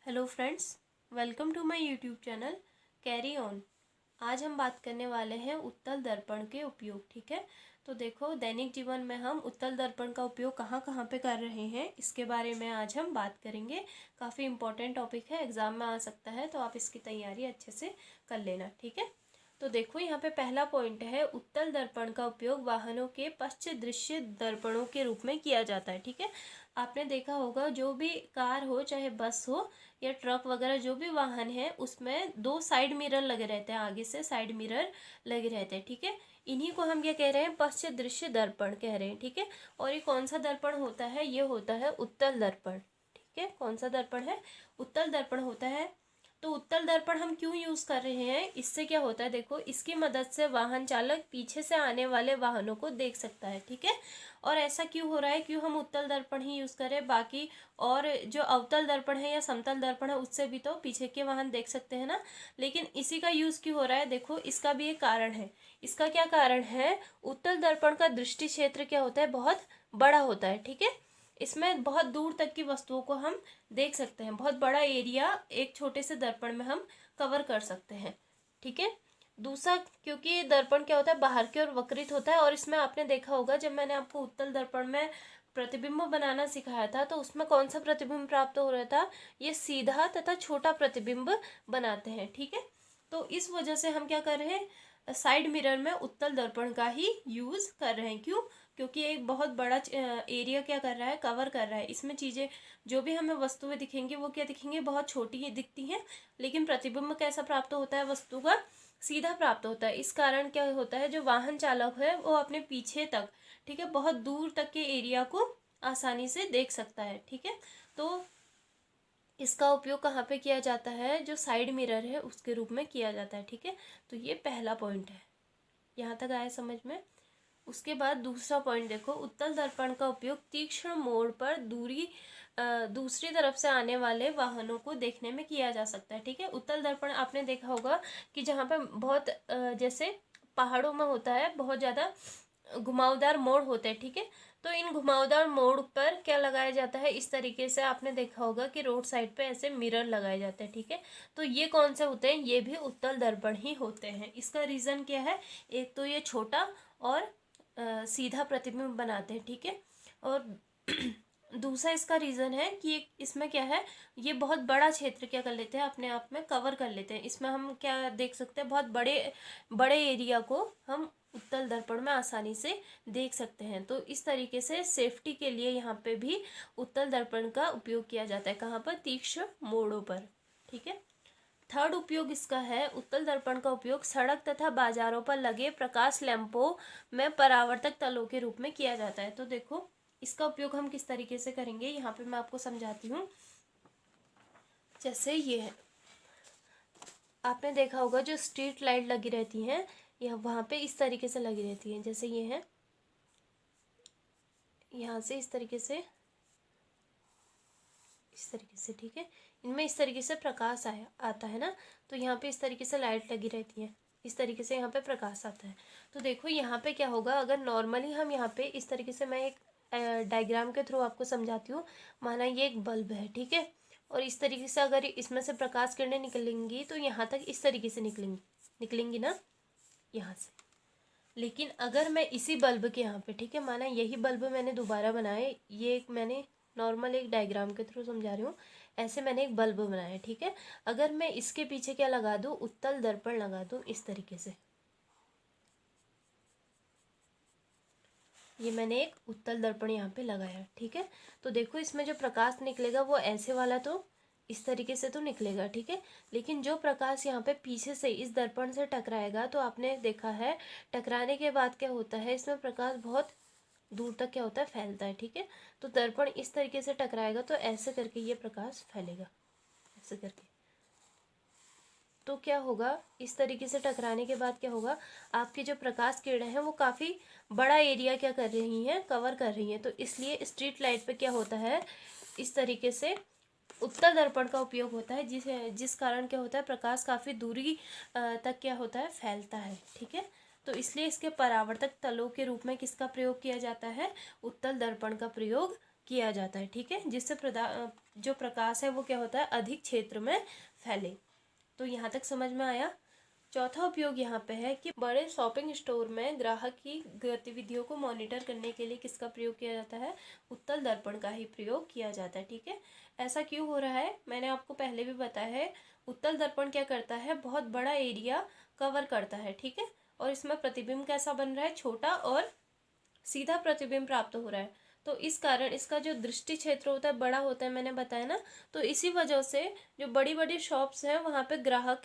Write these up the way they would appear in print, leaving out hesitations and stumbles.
Hello friends, welcome to my YouTube channel carry on. आज हम बात करने वाले हैं उत्तल दर्पण के उपयोग। ठीक है, तो देखो दैनिक जीवन में हम उत्तल दर्पण का उपयोग कहाँ कहाँ पे कर रहे हैं इसके बारे में आज हम बात करेंगे। काफ़ी इंपॉर्टेंट टॉपिक है, एग्जाम में आ सकता है, तो आप इसकी तैयारी अच्छे से कर लेना। ठीक है, तो देखो यहाँ पे पहला पॉइंट है, उत्तल दर्पण का उपयोग वाहनों के पश्च दृश्य दर्पणों के रूप में किया जाता है। ठीक है, आपने देखा होगा जो भी कार हो चाहे बस हो या ट्रक वगैरह जो भी वाहन है उसमें दो साइड मिरर लगे रहते हैं, आगे से साइड मिरर लगे रहते हैं। ठीक है, इन्हीं को हम क्या कह रहे हैं, पश्च दृश्य दर्पण कह रहे हैं। ठीक है, और ये कौन सा दर्पण होता है, ये होता है उत्तल दर्पण। ठीक है, कौन सा दर्पण है, उत्तल दर्पण होता है। तो उत्तल दर्पण हम क्यों यूज कर रहे हैं, इससे क्या होता है, देखो इसकी मदद से वाहन चालक पीछे से आने वाले वाहनों को देख सकता है। ठीक है, और ऐसा क्यों हो रहा है, क्यों हम उत्तल दर्पण ही यूज करें, बाकी और जो अवतल दर्पण है या समतल दर्पण है उससे भी तो पीछे के वाहन देख सकते हैं ना, लेकिन इसी का यूज क्यों हो रहा है, देखो इसका भी एक कारण है। इसका क्या कारण है, उत्तल दर्पण का दृष्टि क्षेत्र क्या होता है, बहुत बड़ा होता है। ठीक है, इसमें बहुत दूर तक की वस्तुओं को हम देख सकते हैं, बहुत बड़ा एरिया एक छोटे से दर्पण में हम कवर कर सकते हैं। ठीक है, दूसरा क्योंकि दर्पण क्या होता है, बाहर की ओर वक्रित होता है, और इसमें आपने देखा होगा जब मैंने आपको उत्तल दर्पण में प्रतिबिंब बनाना सिखाया था तो उसमें कौन सा प्रतिबिंब प्राप्त हो रहा था, ये सीधा तथा छोटा प्रतिबिंब बनाते हैं। ठीक है, तो इस वजह से हम क्या कर रहे हैं, साइड मिरर में उत्तल दर्पण का ही यूज कर रहे हैं। क्यों, क्योंकि एक बहुत बड़ा एरिया क्या कर रहा है, कवर कर रहा है। इसमें चीजें जो भी हमें वस्तुएं दिखेंगी वो क्या दिखेंगी, बहुत छोटी ही दिखती हैं, लेकिन प्रतिबिंब कैसा प्राप्त होता है, वस्तु का सीधा प्राप्त होता है। इस कारण क्या होता है, जो वाहन चालक है वो अपने पीछे तक, ठीक है, बहुत दूर तक के एरिया को आसानी से देख सकता है। ठीक है, तो इसका उपयोग कहाँ पे किया जाता है, जो साइड मिरर है उसके रूप में किया जाता है। ठीक है, तो ये पहला पॉइंट है, यहाँ तक आया समझ में। उसके बाद दूसरा पॉइंट देखो, उत्तल दर्पण का उपयोग तीक्ष्ण मोड़ पर दूसरी तरफ से आने वाले वाहनों को देखने में किया जा सकता है। ठीक है, उत्तल दर्पण आपने देखा होगा कि जहाँ पे बहुत जैसे पहाड़ों में होता है, बहुत ज़्यादा घुमावदार मोड़ होते हैं। ठीक है, तो इन घुमावदार मोड़ पर क्या लगाया जाता है, इस तरीके से आपने देखा होगा कि रोड साइड पे ऐसे मिरर लगाए जाते हैं। ठीक है, तो ये कौन से होते हैं, ये भी उत्तल दर्पण ही होते हैं। इसका रीज़न क्या है, एक तो ये छोटा और सीधा प्रतिबिंब बनाते हैं। ठीक है, और दूसरा इसका रीज़न है कि इसमें क्या है, ये बहुत बड़ा क्षेत्र क्या कर लेते हैं, अपने आप में कवर कर लेते हैं। इसमें हम क्या देख सकते हैं, बहुत बड़े बड़े एरिया को हम उत्तल दर्पण में आसानी से देख सकते हैं। तो इस तरीके से सेफ्टी के लिए यहाँ पे भी उत्तल दर्पण का उपयोग किया जाता है। कहाँ पर, तीक्ष्ण मोड़ों पर। ठीक है, थर्ड उपयोग इसका है, उत्तल दर्पण का उपयोग सड़क तथा बाजारों पर लगे प्रकाश लैंपों में परावर्तक तलों के रूप में किया जाता है। तो देखो इसका उपयोग हम किस तरीके से करेंगे, यहाँ पे मैं आपको समझाती हूँ। जैसे ये है, आपने देखा होगा जो स्ट्रीट लाइट लगी रहती हैं, यह वहाँ पे इस तरीके से लगी रहती है। जैसे ये है, यहाँ से इस तरीके से, इस तरीके से। ठीक है, इनमें इस तरीके से प्रकाश आता है ना, तो यहाँ पे इस तरीके से लाइट लगी रहती है, इस तरीके से यहाँ पे प्रकाश आता है। तो देखो यहाँ पे क्या होगा, अगर नॉर्मली हम यहाँ पे इस तरीके से, मैं एक डायग्राम के थ्रू आपको समझाती हूँ। माना ये एक बल्ब है, ठीक है, और इस तरीके से अगर इसमें से प्रकाश किरणें निकलेंगी तो यहाँ तक इस तरीके से निकलेंगी ना, यहाँ से। लेकिन अगर मैं इसी बल्ब के यहाँ पे, ठीक है, माना यही बल्ब मैंने दोबारा बनाया, ये एक मैंने नॉर्मल एक डायग्राम के थ्रू समझा रही हूँ, ऐसे मैंने एक बल्ब बनाया। ठीक है, अगर मैं इसके पीछे क्या लगा दूँ, उत्तल दर्पण लगा दूँ इस तरीके से, ये मैंने एक उत्तल दर्पण यहाँ पे लगाया। ठीक है, तो देखो इसमें जो प्रकाश निकलेगा वो ऐसे वाला तो इस तरीके से तो निकलेगा। ठीक है, लेकिन जो प्रकाश यहाँ पे पीछे से इस दर्पण से टकराएगा, तो आपने देखा है टकराने के बाद क्या होता है, इसमें प्रकाश बहुत दूर तक क्या होता है, फैलता है। ठीक है, तो दर्पण इस तरीके से टकराएगा तो ऐसे करके ये प्रकाश फैलेगा, ऐसे करके। तो क्या होगा, इस तरीके से टकराने के बाद क्या होगा, आपकी जो प्रकाश किरणें हैं वो काफ़ी बड़ा एरिया क्या कर रही हैं, कवर कर रही हैं। तो इसलिए स्ट्रीट लाइट पे क्या होता है, इस तरीके से उत्तल दर्पण का उपयोग होता है, जिस कारण क्या होता है, प्रकाश काफ़ी दूरी तक क्या होता है, फैलता है। ठीक है, तो इसलिए इसके परावर्तक तलों के रूप में किसका प्रयोग किया जाता है, उत्तल दर्पण का प्रयोग किया जाता है, ठीक है, जिससे जो प्रकाश है वो क्या होता है, अधिक क्षेत्र में फैले। तो यहाँ तक समझ में आया। चौथा उपयोग यहाँ पे है कि बड़े शॉपिंग स्टोर में ग्राहक की गतिविधियों को मॉनिटर करने के लिए किसका प्रयोग किया जाता है, उत्तल दर्पण का ही प्रयोग किया जाता है, ठीक है। ऐसा क्यों हो रहा है, मैंने आपको पहले भी बताया है। उत्तल दर्पण क्या करता है, बहुत बड़ा एरिया कवर करता है, ठीक है, और इसमें प्रतिबिंब कैसा बन रहा है, छोटा और सीधा प्रतिबिंब प्राप्त हो रहा है। तो इस कारण इसका जो दृष्टि क्षेत्र होता है बड़ा होता है, मैंने बताया ना। तो इसी वजह से जो बड़ी बड़ी शॉप्स हैं वहाँ पे ग्राहक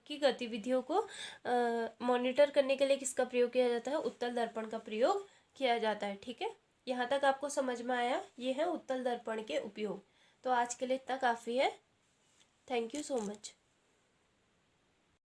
की गतिविधियों को मॉनिटर करने के लिए किसका प्रयोग किया जाता है, उत्तल दर्पण का प्रयोग किया जाता है, ठीक है। यहाँ तक आपको समझ में आया, ये है उत्तल दर्पण के उपयोग। तो आज के लिए इतना काफ़ी है। Thank you so much.